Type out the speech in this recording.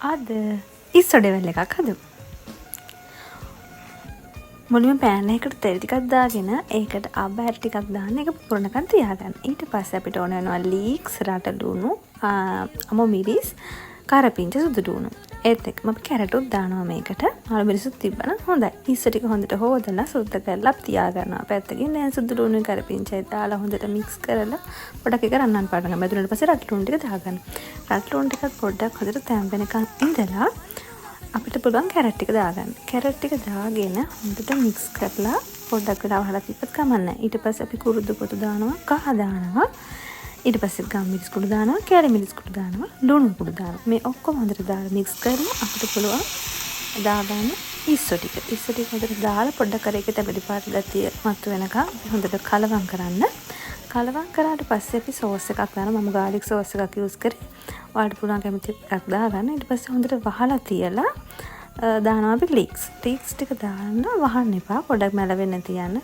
අද ඉස්සොඩෙවල් එකක් හදමු. මුලින්ම පෑන් එකකට තෙල් ටිකක් දාගෙන ඒකට ආබෑර ටිකක් දාන්න ඒක පුරනකන් තියාගන්න. ඊට පස්සේ අපිට ඕන වෙනවා ලීක්ස්, රටලුණු, අමු මිරිස්, කරපිංච, සුදු ලුණු. ඒත් එක්කම අපි කැරටුත් දානවා මේකට. ආලු මිරිසුත් තිබ්බනම් හොඳයි. ඉස්ස ටික හොඳට හොදලා සුද්ධ කරලා තියාගන්නවා. පැත්තකින් දැන් සුදු ලුණුයි කරපිංචයි දාලා හොඳට මික්ස් කරලා පොඩක් එක රන්නන් පාටන ගමු. ඊට පස්සේ රටලුණු ටික දාගන්න. රටලුණු ටිකත් පොඩ්ඩක් හොඳට තැම්බෙනකන් ඉඳලා අපිට පුළුවන් කැරට් ටික දාගන්න. කැරට් ටික දාගෙන හොඳට මික්ස් කරලා පොඩ්ඩක් වෙලා වහලා තියපත් කමන්න. ඊට පස්සේ අපි කුරුද්ද පොතු දානවා, කහ දානවා. ඊට පස්සේ ගම් මිරිස් කුඩු දානවා, කැරි මිරිස් කුඩු දානවා, ලුණු කුඩු දානවා. මේ ඔක්කොම හොඳට දාලා මික්ස් කරලා අපිට පුළුවන් දාගන්න ඉස්සෝ ටික. ඉස්සෝ ටික හොඳට දාලා පොඩ්ඩක් අර එකේ තැඹිලි පාට ගතිය මතු වෙනකන් හොඳට කලවම් කරන්න. කලවම් කරාට පස්සේ අපි සෝස් එකක් දානවා. මම ගාලික් සෝස් එකක් යූස් කරේ. ඔයාලට පුළුවන් කැමති එකක් දාගන්න. ඊට පස්සේ හොඳට වහලා තියලා දානවා අපි ලීක්ස්. ලීක්ස් ටික දාන්න වහන්න එපා. පොඩ්ඩක් මැලවෙන්න තියන්න.